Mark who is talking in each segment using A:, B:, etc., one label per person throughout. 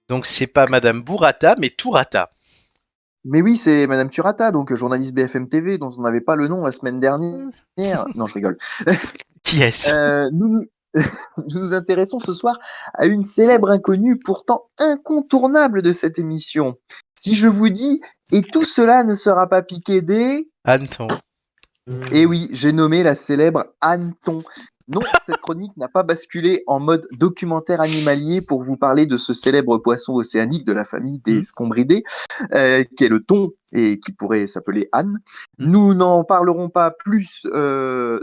A: Donc c'est pas Madame Burrata, mais Tourata.
B: Mais oui, c'est Madame Turata, donc journaliste BFM TV, dont on n'avait pas le nom la semaine dernière. Non, je rigole.
A: Qui est-ce?
B: Nous nous nous intéressons ce soir à une célèbre inconnue pourtant incontournable de cette émission. Si je vous dis « Et tout cela ne sera pas piqué des… »
A: Anton.
B: Eh oui, j'ai nommé la célèbre Anneton. Non, cette chronique n'a pas basculé en mode documentaire animalier pour vous parler de ce célèbre poisson océanique de la famille des scombridés, qui est le thon et qui pourrait s'appeler Anne. Nous n'en parlerons pas plus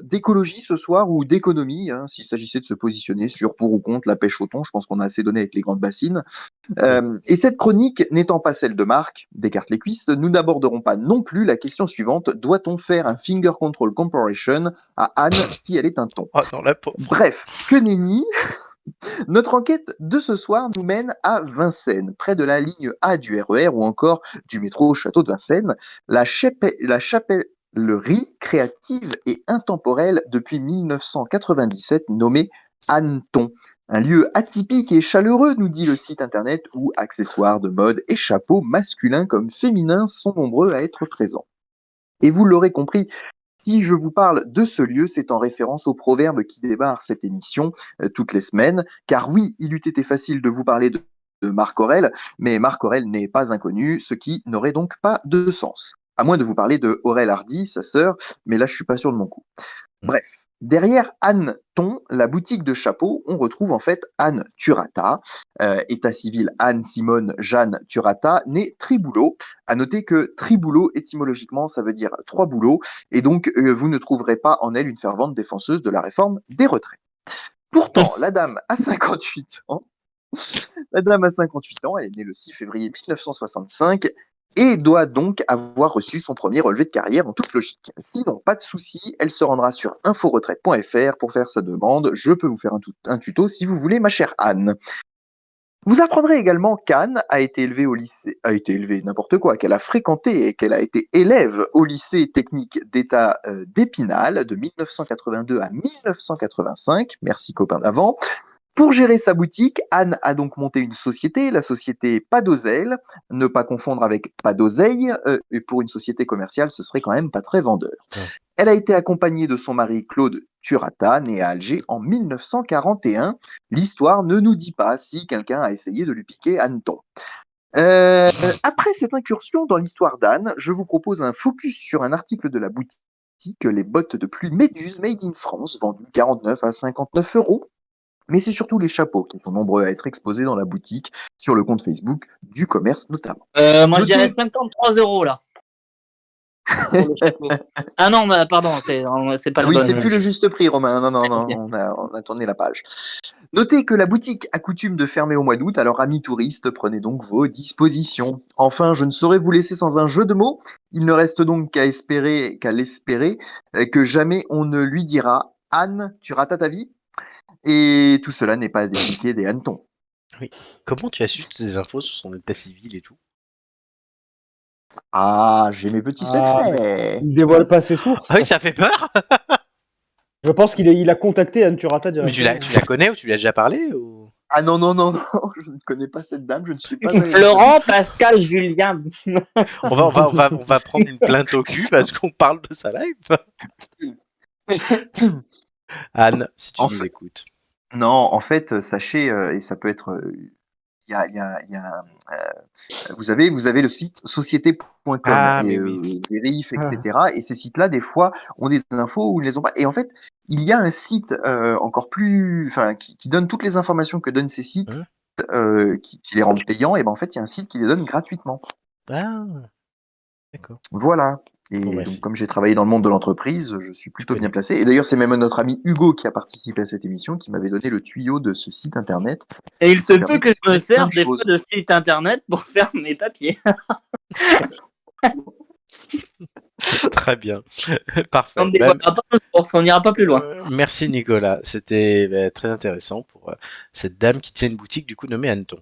B: d'écologie ce soir ou d'économie, hein, s'il s'agissait de se positionner sur pour ou contre la pêche au thon. Je pense qu'on a assez donné avec les grandes bassines. Et cette chronique n'étant pas celle de Marc, d'écarte les cuisses, nous n'aborderons pas non plus la question suivante: doit-on faire un finger control comparison à Anne si elle est un thon?
A: Oh non, la pauvre.
B: Bref, que nenni. Notre enquête de ce soir nous mène à Vincennes, près de la ligne A du RER ou encore du métro Château de Vincennes, la chapellerie créative et intemporelle depuis 1997 nommée Anneton. Un lieu atypique et chaleureux, nous dit le site internet, où accessoires de mode et chapeaux masculins comme féminins sont nombreux à être présents. Et vous l'aurez compris, si je vous parle de ce lieu, c'est en référence au proverbe qui démarre cette émission toutes les semaines, car oui, il eût été facile de vous parler de Marc Aurèle, mais Marc Aurèle n'est pas inconnu, ce qui n'aurait donc pas de sens. À moins de vous parler de Aurèle Hardy, sa sœur, mais là je suis pas sûr de mon coup. Bref, derrière Anne Thon, la boutique de chapeaux, on retrouve en fait Anne Turata, état civil Anne Simone Jeanne Turata, née Triboulot. À noter que Triboulot, étymologiquement, ça veut dire trois boulots, et donc vous ne trouverez pas en elle une fervente défenseuse de la réforme des retraites. Pourtant, la dame a 58 ans. La dame a 58 ans, elle est née le 6 février 1965 et doit donc avoir reçu son premier relevé de carrière en toute logique. Sinon, pas de souci, elle se rendra sur inforetraite.fr pour faire sa demande. Je peux vous faire un tuto si vous voulez, ma chère Anne. Vous apprendrez également qu'Anne a été élevée n'importe quoi, qu'elle a fréquenté et qu'elle a été élève au lycée technique d'État d'Épinal de 1982 à 1985. Merci copain d'avant. Pour gérer sa boutique, Anne a donc monté une société, la société Pas d'Oseille, ne pas confondre avec Pas d'Oseille, et pour une société commerciale, ce serait quand même pas très vendeur.
A: Ouais.
B: Elle a été accompagnée de son mari Claude Turata, né à Alger en 1941. L'histoire ne nous dit pas si quelqu'un a essayé de lui piquer Anneton. Après cette incursion dans l'histoire d'Anne, je vous propose un focus sur un article de la boutique, les bottes de pluie Méduse Made in France, vendues 49 à 59 euros. Mais c'est surtout les chapeaux qui sont nombreux à être exposés dans la boutique, sur le compte Facebook du commerce notamment.
C: Moi, je dirais 53 euros là. Ah non, pardon, c'est pas
B: oui, c'est plus le juste prix, Romain. Non,
C: okay.
B: on a tourné la page. Notez que la boutique a coutume de fermer au mois d'août, alors amis touristes, prenez donc vos dispositions. Enfin, je ne saurais vous laisser sans un jeu de mots. Il ne reste donc qu'à l'espérer, que jamais on ne lui dira « Anne, tu rates ta vie ?» Et tout cela n'est pas dédiqué des hannetons.
A: Oui. Comment tu as su toutes ces infos sur son état civil et tout?
B: Ah, j'ai mes petits secrets.
D: Il dévoile pas ses sources.
A: Ah oui, ça fait peur.
D: Je pense qu'il a contacté Anne Turata directement.
A: Mais tu la connais ou tu lui as déjà parlé ou...
B: Ah non, je ne connais pas cette dame, je ne suis pas...
C: Florent, Pascal, Julien.
A: on va prendre une plainte au cul parce qu'on parle de sa live. Anne, si tu nous écoutes.
B: Non, en fait, sachez, et ça peut être... vous avez le site société.com et Vérif, etc. Et ces sites-là, des fois, ont des infos ou ils les ont pas. Et en fait, il y a un site encore plus, enfin, qui donne toutes les informations que donnent ces sites, qui les rendent payants. Et ben en fait, il y a un site qui les donne gratuitement.
A: Ah, d'accord.
B: Voilà. Et donc, comme j'ai travaillé dans le monde de l'entreprise, je suis plutôt bien placé. Et d'ailleurs, c'est même notre ami Hugo qui a participé à cette émission qui m'avait donné le tuyau de ce site internet.
C: Et il se peut que je me sers des fois de site internet pour faire mes papiers.
A: Très bien. Parfait.
C: On n'ira pas plus loin.
A: Merci Nicolas. C'était très intéressant pour cette dame qui tient une boutique du coup nommée Anneton.